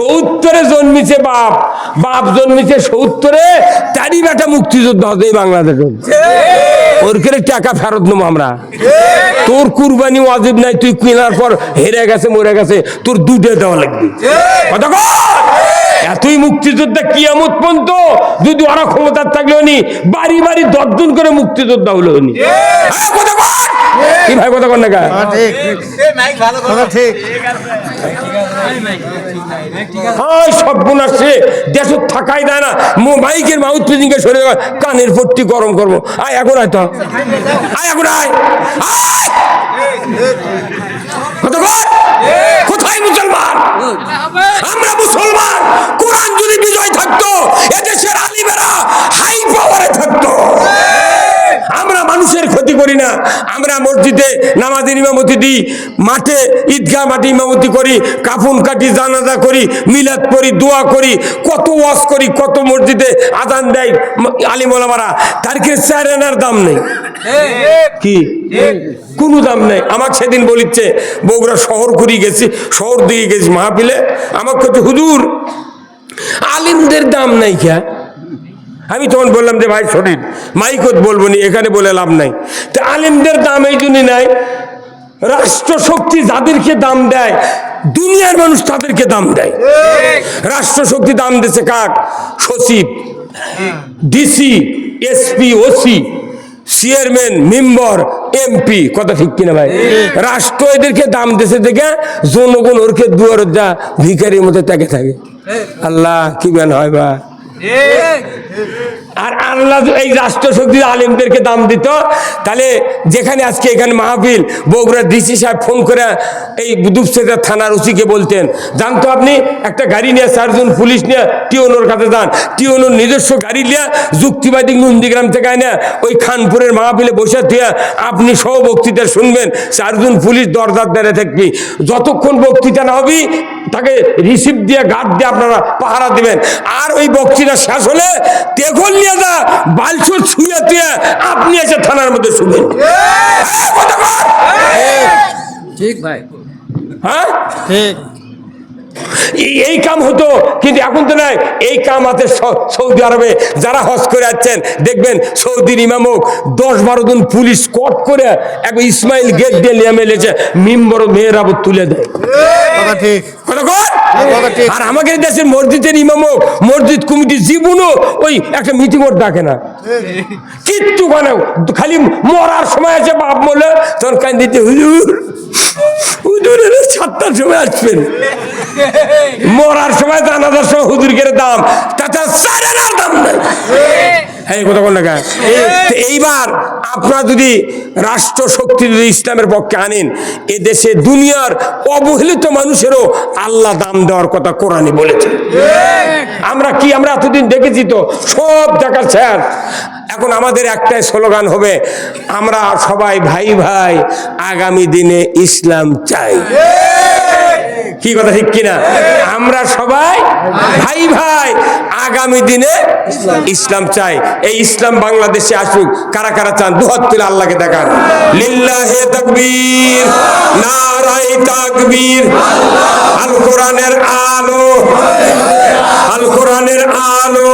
৭০-এ জন্মিছে বাপ, বাপ জন্মিছে ৭০-এ, তারই বেটা মুক্তিযোদ্ধা হবে এই বাংলাদেশে। ওর করে টাকা ফেরত নেবো আমরা। তোর কুরবানি ওয়াজিব নাই, তুই কেনার পর হেরে গেছে মরে গেছে, তোর দুধে দেওয়া লাগবে। কথা কর। এতই মুক্তিযোদ্ধা কিয়ামত পর্যন্ত যদি ওরা ক্ষমতার থাকলে উনি বাড়ি বাড়ি 10 জন করে মুক্তিযোদ্ধা হলো উনি। কথা কর কি ভাই, কথা কর না কা? সব গুণ আসছে, দেশ থাকাই দেয় না। মাইকের মাউথ পিজিংকে সরে কানের পট্টি গরম করবো। আয় এখন আয়, তো আয় এখন আয়। কোথায় মুসলমান? আমরা মুসলমান। কোরআন যদি বিজয় থাকতো, এদেশের আলিমেরা হাই পাওয়ারে থাকতো। আমরা মানুষের ক্ষতি করি না। আমরা মসজিদে নামাজের ইমামতি দিই, মাঠে ঈদগাহ মাঠে ইমামতি করি, কাফন কাটি, জানাজা করি, মিলাদ করি, দোয়া করি, কত ওয়াজ করি, কত মসজিদে আযান দেয় আলিম ওলামারা। তার কি 4 আনার দাম নেই? কি কোনো দাম নেই? আমাকে সেদিন বলিচ্ছে, বগুড়া শহর ঘুরি গেছি, শহর দিয়ে গেছি মাহফিলে, আমাকে বলছে হুজুর আলিমদের দাম নাই কে? আমি তখন বললাম যে ভাই শোনেন, মাইকত বলবো নি, এখানে বলে লাভ নাই। তো আলিমদের দাম এই জন্যই নাই, রাষ্ট্রশক্তি যাদেরকে দাম দেয় দুনিয়ার মানুষ তাদেরকে দাম দেয়। রাষ্ট্রশক্তি দাম দিচ্ছে কাক? সচিব, DC, SP, OC, chairman, member, MP. কথা ঠিক কিনা ভাই? রাষ্ট্র এদেরকে দাম দিচ্ছে দেখে জনগণ ওরকে দুয়ার যা ভিখারির মধ্যে তাকে থাকে। আল্লাহ কি বেন হয় বা? আর আল্লাহ এই রাষ্ট্রশক্তি আলেমদেরকে দাম দিত, তাহলে যেখানে আজকে এখানে মাহফিল, বগুড়ার ডিসি সাহেব ফোন করে এই দুপসেদার থানার ওসিকে বলতেন, জানতো আপনি একটা গাড়ি নিয়ে 4 জন পুলিশ নিয়ে টিওনোর কাছে যান, টিওনোর নিজস্ব গাড়ি নিয়ে যুক্তিবাদী নন্দীগ্রাম থেকে আনে ওই খানপুরের মাহফিলে বসে দিয়ে আপনি সহ বক্তৃতা শুনবেন, 4 জন পুলিশ দরজার দ্বারে থাকবি, যতক্ষণ বক্তৃতা না হবি তাকে রিসিভ দিয়ে গার্ড দিয়ে আপনারা পাহারা দিবেন। আর ওই বক্তৃতা শেষ হলে তেঘল নিয়ে যা বালছর ছুঁয়ে দিয়ে আপনি এসে থানার মধ্যে শুনবেন। ঠিক ভাই, হ্যাঁ ঠিক। এই কাম হতো, কিন্তু এখন তো নাই। এই কাম আছে সৌদি আরবে। যারা হজ করে যাচ্ছেন দেখবেন, সৌদির ইমামক 10-12 জন পুলিশ স্কট করে একবার ইসমাইল গেট দিয়ে নিয়ে মেলেছে, মিম্বর মেয়েরা তুলে দেয়। ঠিক। আর আমাদের দেশের মসজিদের ইমামক, মসজিদ কমিটি জীবনও ওই একটা মিটিং ওর ডাকে না, কিচ্ছু বানাও, খালি মরার সময় আছে বাপ বলে তখন কান দিতে, হুজুর হুজুরের 7টার সময় আসবেন, মরার সময় জানাজার সময় হুজুরের দাম, তাতে 4 আনার দাম নাই। এইবার আপনারা যদি রাষ্ট্র শক্তি যদি ইসলামের পক্ষে আনেন, এ দেশে দুনিয়ার অবহেলিত মানুষেরও আল্লাহ দাম দেওয়ার কথা কোরআনে বলেছে। আমরা কি আমরা এতদিন দেখেছি তো সব জায়গার শেষ। এখন আমাদের একটাই স্লোগান হবে, আমরা সবাই ভাই ভাই, আগামী দিনে ইসলাম চাই। কি কথা ঠিক কিনা? আমরা সবাই ভাই ভাই, আগামী দিনে ইসলাম চাই। এই ইসলাম বাংলাদেশে আসুক। কারা কারা চান? দুহাত তুলে আল্লাহকে দেখান। লিল্লাহে তাকবীর, নারায়ে তাকবীর। আল কোরআনের আলো, আল কোরআনের আলো,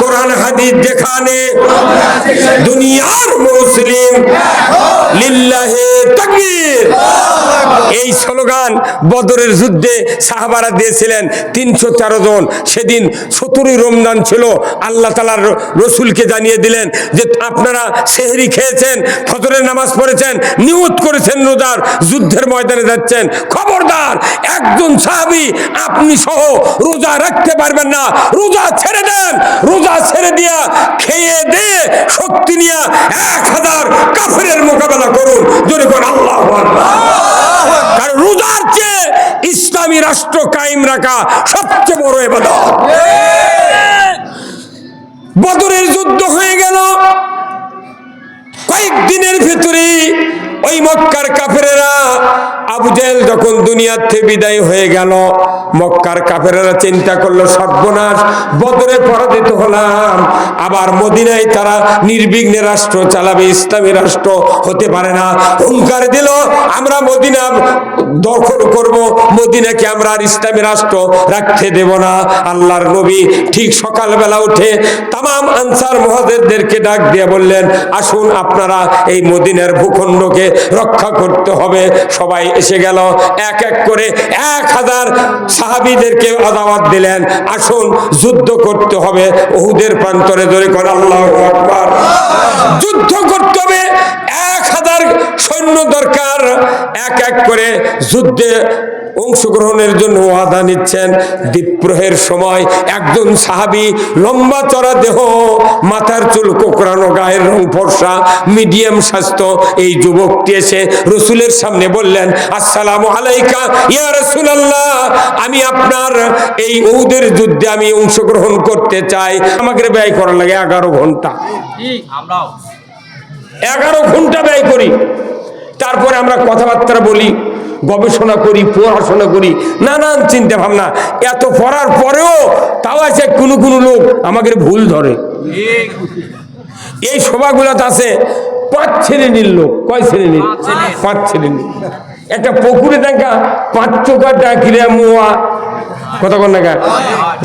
কোরআন হাদিস যেখানে দুনিয়ার মুসলিম, লিল্লাহে তাকবীর। এই স্লোগান বদরের যুদ্ধে সাহাবারা দিয়েছিলেন 313 জন। সেদিন 17ই রমজান ছিল। আল্লাহ তাআলার রসুলকে জানিয়ে দিলেন যে আপনারা সেহরি খেয়েছেন, ফজরের নামাজ পড়েছেন, নিয়ত করেছেন রোজার, যুদ্ধের ময়দানে যাচ্ছেন, খবরদার একজন সাহাবী আপনি সহ রোজা রাখতে পারবেন না, রোজা ছেড়ে দেন। রোজা ছেড়ে দিয়া খেয়ে দিয়ে শক্তি নিয়ে 1000 কাফেরের মোকাবেলা করুন। জোরে করে আল্লাহু আকবার। কারণ রোজার চেয়ে ইসলামী রাষ্ট্র কায়েম রাখা সবচেয়ে বড় ইবাদত। বদরের যুদ্ধ হয়ে গেল, কয়েকদিনের ভিতরে ওই মক্কার কাফেরেরা আবু জেহেল যখন দুনিয়ার থেকে বিদায় হয়ে গেল, মক্কার কাফেরেরা চিন্তা করলো সর্বনাশ, বদরে পরাজিত হলাম, আবার মদিনায় তারা নির্বিঘ্নে রাষ্ট্র চালাবে, ইসলামী রাষ্ট্র হতে পারে না। হুঙ্কার দিল আমরা মদিনা দখল করব, মদিনাকে আমরা আর ইসলামী রাষ্ট্র রাখতে দেব না। আল্লাহর নবী ঠিক সকালবেলা উঠে তামাম আনসার মুহাজিরদেরকে ডাক দিয়ে বললেন, আসুন আপনারা এই মদিনার ভূখণ্ডকে রক্ষা করতে হবে। সবাই এসে গেল, এক এক করে 1000 সাহাবীদেরকে দাওয়াত দিলেন, আসুন যুদ্ধ করতে হবে উহুদের প্রান্তরে। ধরে করে আল্লাহু আকবার। যুদ্ধ করতে হবে, 1000 সৈন্য দরকার। এক এক করে যুদ্ধে অংশগ্রহণের জন্য ওয়াদা নিচ্ছেন। দ্বীপ্রহের সময় একজন সাহাবী, লম্বা চড়া দেহ, মাথার চুল কোকড়ানো, গায়ের রং ফর্সা, মিডিয়াম স্বাস্থ্য, এই যুবকটি এসে রসুলের সামনে বললেন, আসসালামু আলাইকা ইয়া রাসূলুল্লাহ, আমি আপনার এই উহুদের যুদ্ধে আমি অংশগ্রহণ করতে চাই। আমাকে ব্যয় করা লাগে 11 ঘন্টা, 11 ঘন্টা ব্যয় করি। তারপরে আমরা কথাবার্তা বলি, গবেষণা করি, পড়াশোনা করি, নানান চিন্তা ভাবনা। এত পড়ার পরেও তাও আছে কোনো কোনো লোক আমাকে ভুল ধরে। এই সভাগুলোতে আছে 5 শ্রেণীর লোক। কয় শ্রেণীর? 5 শ্রেণীর। একটা পুকুরে দেখা 5 চোখা ডাকিলে মোয়া, কথা কন না,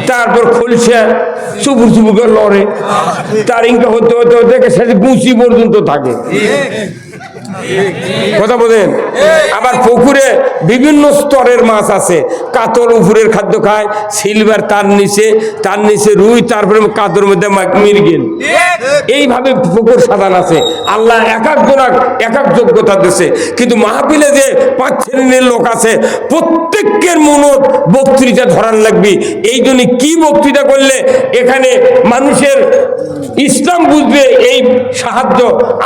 তারপর খলসা চুপুর চুপুর করে লড়ে, তার ইনকা হতে হতে হতে সেটা গুঁচি পর্যন্ত থাকে, কথা বলেন। আবার পুকুরে বিভিন্ন স্তরের মাছ আছে, কাতল উপরের খাদ্য খায়, সিলভার তার নিচে রুই, তারপরে কাতর মধ্যে মৃগেল। এইভাবে পুকুর সাজান আছে। আল্লাহ এক একজনা এক এক যোগ্যতা দিয়েছে। কিন্তু মাহফিলে যে 5 শ্রেণীর লোক আছে, প্রত্যেকের মনত বক্তৃতা ধরান লাগবে। এই জন্য কি বক্তৃতা করলে এখানে মানুষের ইসলাম বুঝবে, এই সাহায্য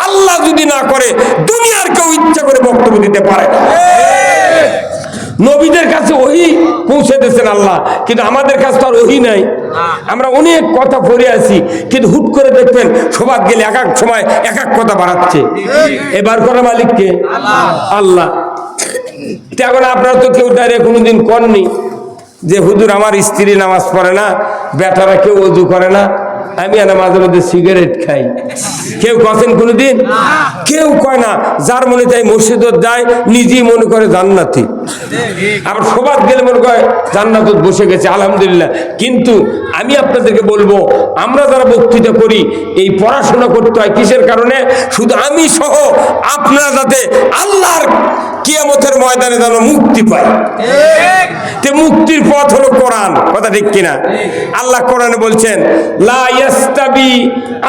আল্লাহ যদি না করে দুনিয়ার কেউ ইচ্ছা করে বক্তব্য দিতে পারে না। নবীদের কাছে ওহী পৌঁছে দিয়েছেন আল্লাহ, কিন্তু আমাদের কাছে তো আর ওহী নাই। আমরা অনেক কথা পড়ে আছি, কিন্তু হুট করে দেখবেন সবার গেলে এক এক সময় এক এক কথা বাড়াচ্ছে। এবার করা মালিককে আল্লাহ। এখন আপনারা তো কেউ দাঁড়িয়ে কোনোদিন করেননি যে হুজুর আমার স্ত্রী নামাজ পড়ে না, বেটারা কেউ ওযু করে না, আমি না মাঝে মধ্যে সিগারেট খাই। কেউ কছেন কোনোদিন? কেউ কয় না। যার মনে চাই মসজিদত যায়, নিজেই মনে করে জান্নাতি। আবার সবার গেলে মনে করে জান্নাতত বসে গেছে, আলহামদুলিল্লাহ। কিন্তু আমি আপনাদেরকে বলবো, আমরা যারা বক্তৃতা করি, এই পড়াশোনা করতে হয় কিসের কারণে? শুধু আমি সহ আপনারা যাতে আল্লাহর কিয়ামতের ময়দানে যেন মুক্তি পায়। তে মুক্তির পথ হলো কোরআন, কথা ঠিক কিনা? আল্লাহ কোরআনে বলছেন, লা ইয়াস্তাবি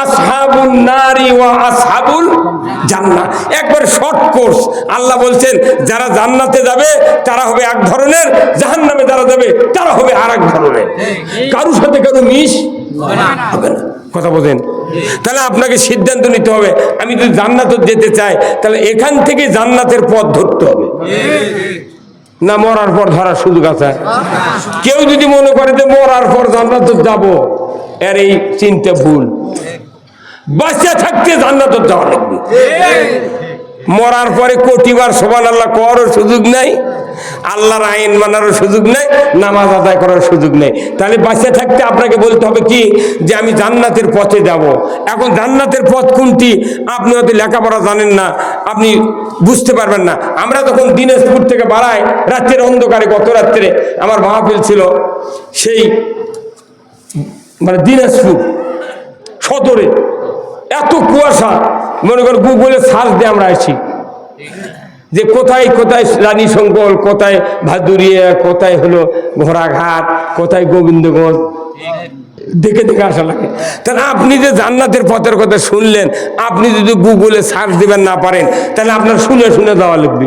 আসহাবুন নারি ওয়া আসহাবুল জান্নাহ। একবার শর্ট কোর্স। আল্লাহ বলছেন যারা জান্নাতে যাবে তারা হবে এক ধরনের, জাহান্নামে যারা যাবে তারা হবে আরেক ধরনের। কারোর সাথে কারো মিশ হবে না, কথা বলেন। তাহলে আপনাকে সিদ্ধান্ত নিতে হবে, আমি যদি জান্নাতে যেতে চাই তাহলে এখান থেকে জান্নাতের পথ ধরতে হবে, না মরার পর ধরার সুযোগ আছে? কেউ যদি মনে করে যে মরার পর জান্নাতে যাব, এর এই চিন্তা ভুল। বাঁচা থাকতে জান্নাতে যাওয়া লাগবে। মরার পরে কোটিবার সুবহানাল্লাহ করার সুযোগ নাই, আল্লাহর আইন মানার সুযোগ নেই, নামাজ আদায় করার সুযোগ নেই। তাহলে বাঁচে থাকতে আপনাকে বলতে হবে কি, যে আমি জান্নাতের পথে যাব। এখন জান্নাতের পথ কোনটি আপনি হয়তো লেখাপড়া জানেন না, আপনি বুঝতে পারবেন না। আমরা যখন দিনাজপুর থেকে বাড়াই, রাত্রের অন্ধকারে, গত রাত্রে আমার মাহফিল ছিল সেই দিনাজপুর সদরে, এত কুয়াশা, মনে করেন গুগলে সার্চ দিয়ে আমরা আসি যে কোথায় কোথায় রানী শঙ্কর, কোথায় ভাদুরিয়া, কোথায় হলো ঘোড়াঘাট, কোথায় গোবিন্দগঞ্জ, দেখে দেখে আসা লাগে। তাহলে আপনি যে জান্নাতের পথের কথা শুনলেন, আপনি যদি গুগলে সার্চ দিবেন না পারেন, তাহলে আপনার শুনে শুনে যাওয়া লাগবে।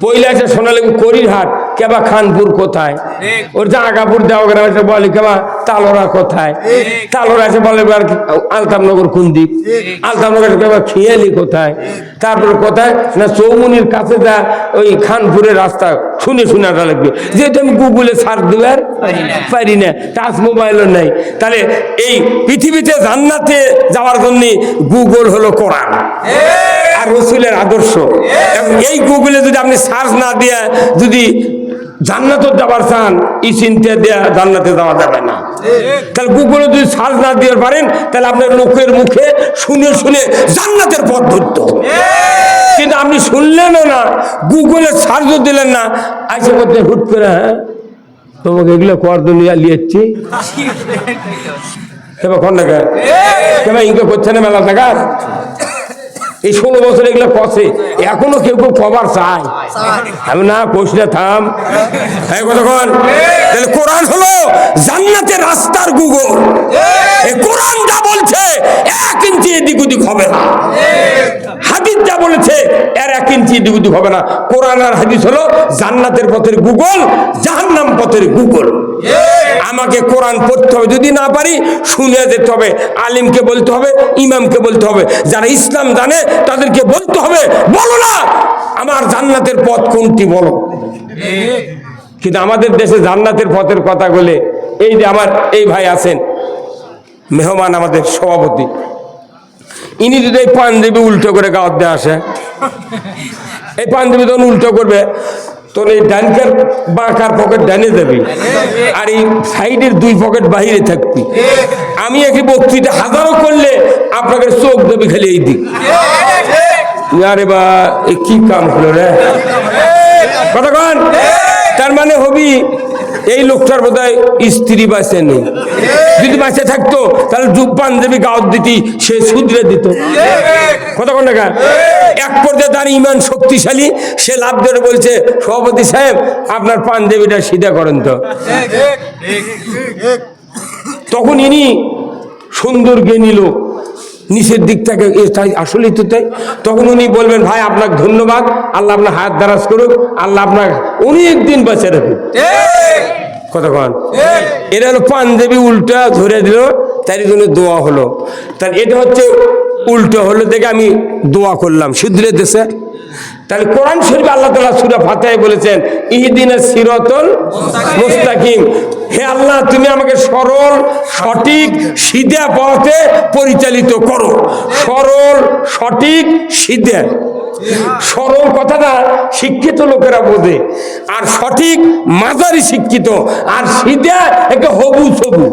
পয়লা এসে শোনা লাগবে করিরহাট, কেবা খানপুর কোথায়, ওর জাগাপুর দেওয়া এসে বলে কেবা তালোরা কোথায়, তালোরা এসে বলে আলতামনগর কোন দিক, আলতামনগর কেবা খেয়ালি কোথায়, তারপরে কোথায় না চৌমুনির কাছে যা ওই খানপুরের রাস্তা, শুনে শুনে আসা লাগবে। যেহেতু আমি গুগলে সার্চ দিবার পারি না, টাচ মোবাইলও নাই। তাহলে এই পৃথিবীতে জান্নাতে যাওয়ার জন্য গুগল হলো কোরআন। আর রসুলের আদর্শ। এবং এই গুগলে যদি আপনি সার্চ না দিয়ে যদি জান্নাতে যাবার চান, এই চিন্তা দেয়া জান্নাতে যাওয়া যাবে না। তাহলে গুগলে যদি সার্চ না দিয়ে পারেন, তাহলে আপনার লোকের মুখে শুনে শুনে জান্নাতের পথ ধরতে হবে। কিন্তু আপনি শুনলেনও না, গুগলে সার্চও দিলেন না, আইসে করতে হুট করে, হ্যাঁ তোমাকে এগুলো কর দুনিয়া লিয়েছি ইনকে করছে না মেলা টাকা। এই 16 বছর এগুলো কষে, এখনো কেউ কেউ কবার চায়। আমি না কোষটা থাম কতক্ষণ। তাহলে কোরআন হলো জান্নাতের রাস্তার গুগল। এই কোরআন যা বলছে 1 ইঞ্চি এদিক ওদিক হবে না। হাদিস যা বলেছে এর 1 ইঞ্চি এদিক ওদিক হবে না। কোরআন আর হাদিস হলো জান্নাতের পথের গুগল, জাহান্নাম পথের গুগল। আমাকে কোরআন পড়তে হবে, যদি না পারি শুনে যেতে হবে, আলিমকে বলতে হবে, ইমামকে বলতে হবে, যারা ইসলাম জানে তাদেরকে বলতে হবে, বলো না আমার জান্নাতের পথ কোনটি বলো। কিন্তু আমাদের দেশে জান্নাতের পথের কথা বলে, এই যে আমার এই ভাই আছেন মেহমান, আমাদের সভাপতি, ইনি যদি এই পাঞ্জাবি উল্টো করে গাওয়াত দিয়ে আসে, এই পাঞ্জাবি তখন উল্টো করবে, তোর এই ডানকার বাঁকার পকেট ডানে যাবি, আর এই সাইডের 2 পকেট বাহিরে থাকবি। আমি একই বক্তৃতা হাজারো করলে আপনাকে চোখ দেবি খালি এই দিক। আরে বা এ কি কাম হলো রে, কতক্ষণ। তার মানে হবি এই লোকটার বোধহয় স্ত্রী বাঁচে নেই। যদি বাঁচে থাকতো তাহলে পাঞ্জাবি গাওয়াত দিতি, সে শুধরে দিত। কতক্ষণ টাকা। এক পর্যায়ে তার ইমান শক্তিশালী, সে লাভ ধরে বলছে, সভাপতি সাহেব আপনার পাঞ্জাবিটা সিধা করেন তো। তখন ইনি সুন্দর জ্ঞানী লোক, নিচের দিক থেকে তাই আসলেই তো তাই। তখন উনি বলবেন, ভাই আপনাকে ধন্যবাদ, আল্লাহ আপনার হাত দারাজ করুক, আল্লাহ আপনার অনেক দিন বাঁচে রাখুক। কতক্ষণ। এটা হলো পাঞ্জাবি উল্টা ধরে দিল, তারই জন্য দোয়া হলো। তাহলে এটা হচ্ছে উল্টো হলো দেখে আমি দোয়া করলাম শুধরে দেশে। তাহলে কোরআন শরীফ আল্লাহ তাআলা সূরা ফাতিহায় বলেছেন, ইহদিনাস সিরাতাল মুস্তাকিম, হে আল্লাহ তুমি আমাকে সরল সঠিক সিধা পথে পরিচালিত করো। সরল সঠিক সিধা। সরল কথাটা শিক্ষিত লোকেরা বোঝে, আর সঠিক মাঝারি শিক্ষিত, আর সিধা একটা হবু সবু।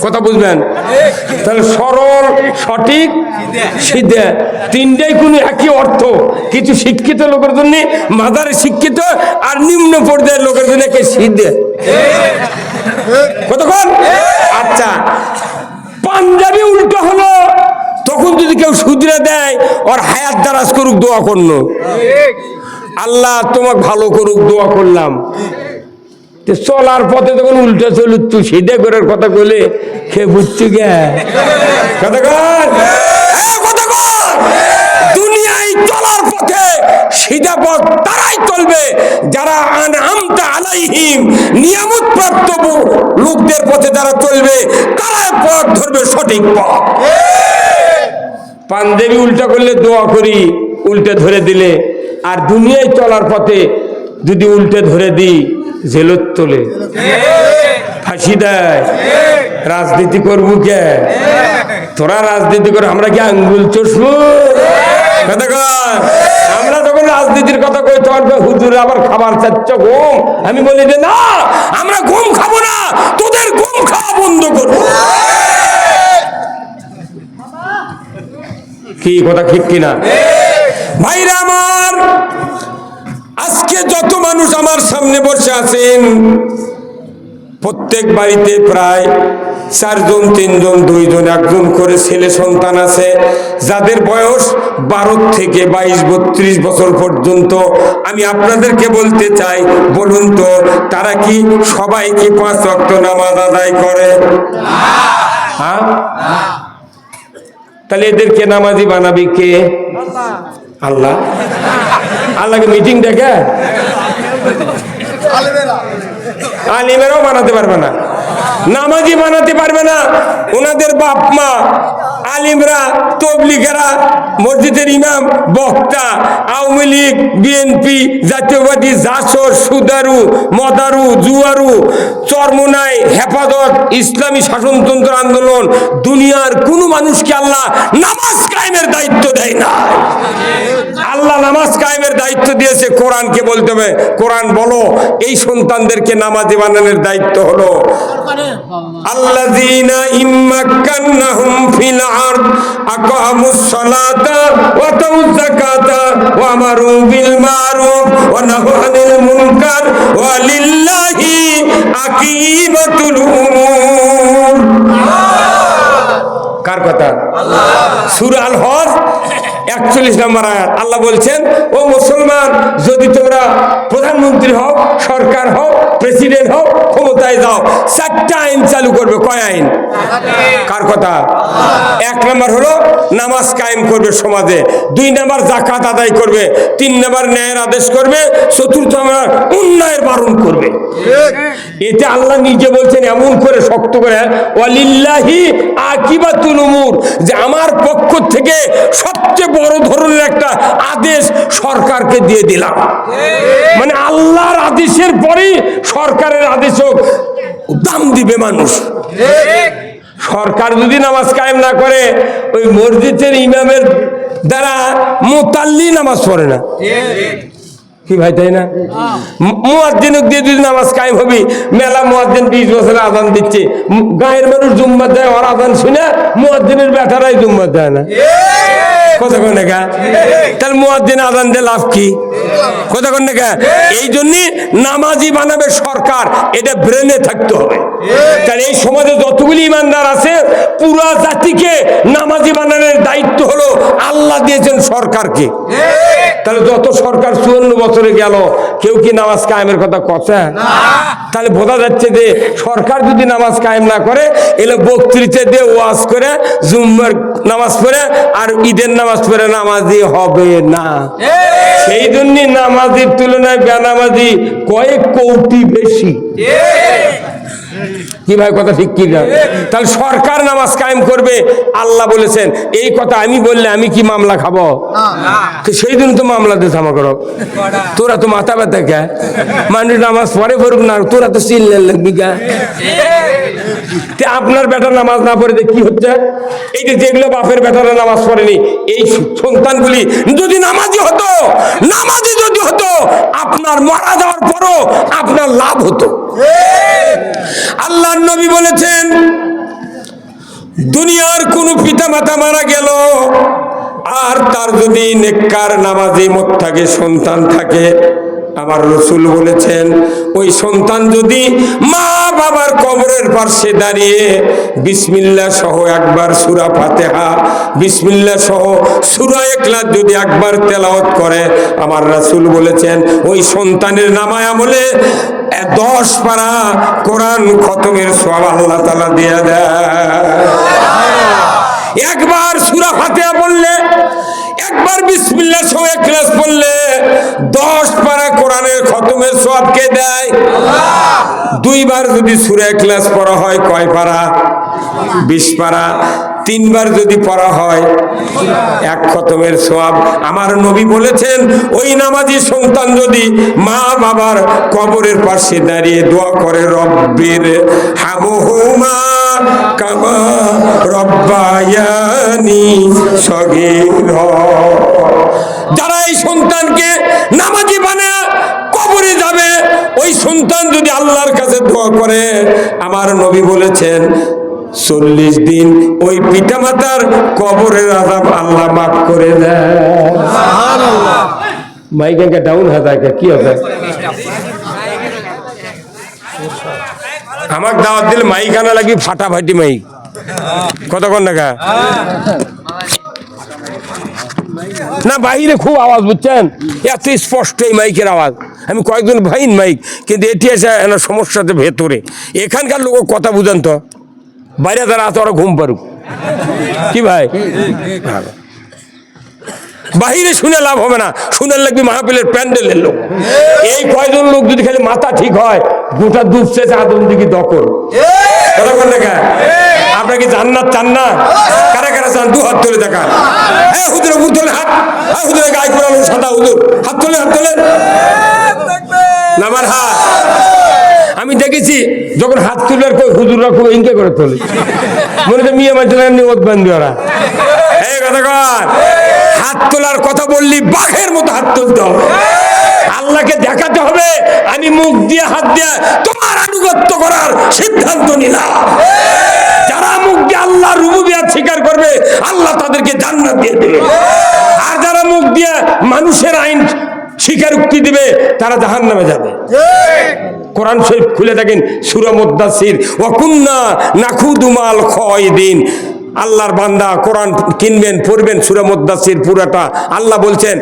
কথা বুঝবেন। তাহলে সরল সঠিক সিধা তিনটাই কোনো একই অর্থ। কিছু শিক্ষিত লোকের জন্য মাঝারি শিক্ষিত, আর নিম্ন পর্যায়ের লোকের জন্য কে সিধা। কতক্ষণ। আচ্ছা, পাঞ্জাবি উল্টো হলো, তখন যদি কেউ শুধরে দেয়, ওর হায়াত দারাজ করুক দোয়া করলো, আল্লাহ তোমাকে ভালো করুক দোয়া করলাম। চলার পথে তখন উল্টো চলুক, তুই সিধে করার কথা বলে খেয়ে বুঝছি গে। দুনিয়ায় চলার পথে সিধা পথ তারাই চলবে যারা আনআমতা আলাইহিম, নিয়ামত প্রাপ্ত লোকদের পথে যারা চলবে তারাই পথ ধরবে সঠিক পথ। পাঞ্জাবি উল্টা করলে দোয়া করি, উল্টে ধরে দিলে, আর দুনিয়ায় চলার পথে যদি উল্টে ধরে দিই জেলত তোলে, ফাঁসি দেয়। রাজনীতি করবো কে? তোরা রাজনীতি করে আমরা কি আঙ্গুল চষবো? আমরা যখন রাজনীতির কথা কই তখন হুজুর আবার খাবার চাচ্ছ ঘুম। আমি বলি যে না, আমরা ঘুম খাবো না, তোদের ঘুম খাওয়া বন্ধ করবো। কি কথা ঠিক কিনা ভাইরা আমার? আজকে যত মানুষ আমার সামনে বসে আছেন, প্রত্যেক বাড়িতে প্রায় 4 জন 3 জন 2 জন 1 জন করে ছেলে সন্তান আছে, যাদের বয়স 12 থেকে 22-32 বছর পর্যন্ত। আমি আপনাদেরকে বলতে চাই, বলুন তো তারা কি সবাই কি 5 ওয়াক্ত নামাজ আদায় করে? হ্যাঁ, তাহলে এদেরকে নামাজি বানাবি কে? আল্লাহ। আল্লাহকে মিটিং ডেকে আলিমেরাও বানাতে পারবে না, নামাজি বানাতে পারবে না। ওনাদের বাপ মা আলিমরা, তবলিগেরা, মসজিদের ইমাম, বক্তা, আওয়ামী লীগ, বিএনপি, জাতীয়বাদী, জাসদ, সুদারু, মদারু, জুয়ারু, চরমোনাই, হেফাজত, ইসলামী শাসনতন্ত্র আন্দোলন, দুনিয়ার কোনো মানুষকে আল্লাহ নামাজ কায়েমের দায়িত্ব দেয় না। আল্লাহ নামাজ কায়েমের দায়িত্ব দিয়েছে কোরআনকে বলতে হবে, কোরআন বলো এই সন্তানদেরকে নামাজি বানানোর দায়িত্ব হলো আল্লাযীনা ইম্মাক্কান্নাহুম ফিল আরদ আকামুস সালাতা ওয়া আতাউয যাকাতা ওয়া আমারু বিল মারুফ ওয়া নাহাউ আনিল মুনকার ওয়া লিল্লাহি আকিবাতুল উমুর। কার কথা? আল্লাহ। সূরা আল হজ 41 নম্বর আয়াত। আল্লাহ বলছেন, ও মুসলমান, যদি তোমরা প্রধানমন্ত্রী হও, সরকার হও, প্রেসিডেন্ট হও, ক্ষমতায় যাও, 4টা আইন চালু করবে। কয় আইন? কার কথা? এক নম্বর হলো নামাজ কায়েম করবে সমাজে, 2 নম্বর যাকাত আদায় করবে, 3 নম্বর ন্যায়ের আদেশ করবে, 4th নম্বর অন্যায়ের বারণ করবে। এতে আল্লাহ নিজে বলছেন এমন করে শক্ত করে, ওয়ালিল্লাহি আকিবাতুল উমুর, যে আমার পক্ষ থেকে সবচেয়ে বড় ধরনের একটা আদেশ সরকারকে দিয়ে দিলাম। মানে আল্লাহর আদেশের পরেই সরকারের আদেশও দাম দিবে মানুষ। সরকার যদি নামাজ কায়েম না করে, ওই মসজিদের ইমামের দ্বারা মুতাল্লি নামাজ পড়ে না। কি ভাই, তাই না? মুয়াজ্জিন দিয়ে যদি নামাজ কায়েম হবে, মেলা মুয়াজ্জিন 20 বছরে আজান দিচ্ছে, গায়ের মানুষ জুম্মা দেয়, ওর আজান শুনে মুয়াজ্জিনের বেটারাই জুম্মা দেয় না। কথা কোন দেখা? তাহলে মুয়াজ্জিন আজান দিয়ে লাভ কি? কথা কোন দেখা? এই জন্য নামাজি বানাবে সরকার, এটা ব্রেনে থাকতে হবে। তাহলে এই সমাজে যতগুলি ইমানদার আছে, পুরা জাতিকে নামাজি বানানোর দায়িত্ব হলো আল্লাহ দিয়েছেন সরকারকে। তাহলে যত সরকার 54 বছরে গেল, কেউ কি নামাজ কায়েমের কথা কথা? তাহলে বোঝা যাচ্ছে যে সরকার যদি নামাজ কায়েম না করে, এলে বক্তৃতা দিয়ে ওয়াজ করে, জুম্মার নামাজ পড়ে আর ঈদের নামাজ পড়ে নামাজি হবে না। সেই জন্য নামাজির তুলনায় বেনামাজি কয়েক কোটি বেশি। কি ভাই, কথা ঠিক কি না? তাহলে সরকার নামাজ কায়েম করবে, আল্লাহ বলেছেন। এই কথা আমি বললে আমি কি মামলা খাবো? সেই জন্য তো মামলা দিয়ে থামা করো। তোরা তো মাথা ব্যথা কে? মানুষ নামাজ পড়ে পড়ুক না, তোরা তো চিল্লে লাগবি কে? আপনার বেটা নামাজ না পড়ে কি হচ্ছে? এই যে যেগুলো বাপের বেটারা নামাজ পড়েনি, এই সন্তানগুলি যদি নামাজি হতো, নামাজি যদি হতো, আপনার মারা যাওয়ার পরও আপনার লাভ হতো। আল্লাহর নবী বলেছেন, দুনিয়ার কোন পিতা মাতা মারা গেল আর তার যদি নেককার নামাজি মোত্তাকি সন্তান থাকে, আমার রাসূল বলেছেন, ওই সন্তান যদি মা বাবার কবরের পাশে দাঁড়িয়ে বিসমিল্লাহ সহ একবার সূরা ফাতিহা, বিসমিল্লাহ সহ সূরা ইখলাস যদি একবার তেলাওয়াত করে, আমার রাসূল বলেছেন ওই সন্তানের নামায় আমলে 10 পারা কোরআন খতমের সওয়াব আল্লাহ তাআলা দিয়ে দেয়। একবার সূরা ফাতিহা পড়লে, একবার বিসমিল্লাহ সহ ইখলাস পড়লে 10 পারা কোরআনের খতমের সওয়াব কে দেয়? আল্লাহ। 2 বার যদি সূরা ইখলাস পড়া হয়, কয় পারা? 20 পারা। 3 বার যদি পড়া হয়, 1 খতমের সওয়াব। আমার নবী বলেছেন, ওই নামাজি সন্তান যদি মা বাবার কবরের পাশে দাঁড়িয়ে দোয়া করে, রব্বির হামহুমা কামা রব্বায়ানি সগীরা, যারা এই সন্তানকে নামাজি বানায় কবরে যাবে, ওই সন্তান যদি আল্লাহর কাছে দোয়া করে, আমার নবী বলেছেন 40 দিন ওই পিতামাতার কবরের আযাব আল্লাহ মাফ করে দেয়। সুবহানাল্লাহ। মাইকে ডাউন হাজার কি হবে? আমাকে দাওয়াত দিলে মাইক আনা লাগি, ফাটাফাটি মাইক। কতক্ষণ টাকা না, বাইরে খুব আওয়াজ, বুঝছেন? এত স্পষ্ট এই মাইকের আওয়াজ। আমি কয়েকজন ভাইন মাইক, কিন্তু এটি আছে সমস্যাতে ভেতরে। এখানকার লোক কথা বুঝেন তো, বাইরে যারা আছে ওরা ঘুম পারুক। কি ভাই, বাহিরে শুনে লাভ হবে না, শুনে লাগবে মাহফিলের প্যান্ডেলের লোক। এই কয়জন লোক যদি খালি মাথা ঠিক হয়, গোটা ডুবছে আদম দিকে দখল। আপনারা কি জান্নাত চান না? কারা কারা চান? দু হাত তুলে দেখান। হ্যাঁ হুজুর, উপর তোলে হাত। হ্যাঁ হুজুর, গায়ে পড়ালো সাদা হুজুর, হাত তোলে, হাত তোলে। নামার হাত। আমি দেখেছি যখন হাত তুলার কই হুজুররা খুব ইনকে করে তোলে, মনে তো মিয়া মাঝে নিয়ত বান্ধি ওরা। এই কথা কর, হাত তোলার কথা বললি বাঘের মতো হাত তুলতে হবে। আল্লাহকে দেখাতে হবে আমি মুখ দিয়ে হাত দিয়ে তোমার আনুগত্য করার সিদ্ধান্ত নিলাম। যারা মুখ দিয়ে আল্লাহর রুবুবিয়ত স্বীকার করবে আল্লাহ তাদেরকে জান্নাত দিয়ে দেবে, আর যারা মুখ দিয়ে মানুষের আইন স্বীকারোক্তি দিবে তারা জাহান্নামে যাবে। কোরআন শরীফ খুলে দেখেন, সূরা মুদ্দাসির, ওয়া কুন্না নাখুদু মাল খায়দিন। আল্লাহর বান্দা কোরআন কিনবেন, পড়বেন সূরা মুদ্দাসির পুরাটা। আল্লাহ বলছেন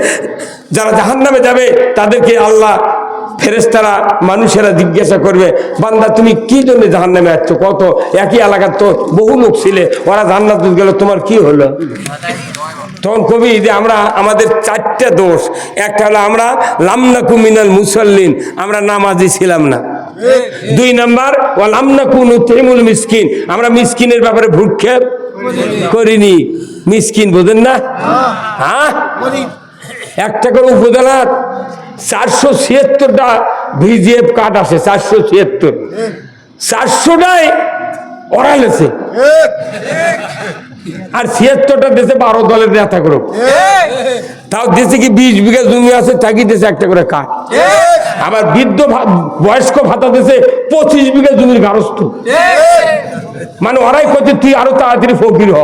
যারা জাহান্নামে যাবে তাদেরকে আল্লাহ ফেরেশতারা মানুষেরা জিজ্ঞাসা করবে, বান্দা তুমি কি জন্য জাহান্নামে যাচ্ছ? কত একই এলাকার তো বহু লোক ছিলে, ওরা জান্নাতে গেল, তোমার কি হলো? তখন কবি যে আমরা আমাদের চারটা দোষ। একটা হলো আমরা লামনাকু মিনাল মুসাল্লিন, আমরা নামাজি ছিলাম না। 2 নাম্বার ওয়া লামনাকু নুতিমুল মিসকিন, আমরা মিসকিনের ব্যাপারে ভ্রুক্ষেপ করিনি। মিসকিন বোঝেন না? হ্যাঁ, একটা করে উপজেলা 476টা ভিজিএফ কার্ড আছে, 476, 400টাই ওরাল আছে, আর 76টা দেশে 12 দলের নেতা গ্রুপ। তাও দেশে কি 20 বিঘা জমি আছে, তাকে দেশে একটা করে কাঠ। আবার বৃদ্ধ বয়স্ক ভাতা দেশে 25 বিঘা জমির গারস্থ। মানে ওরাই করছে তুই আরো তাড়াতাড়ি ফকির হ।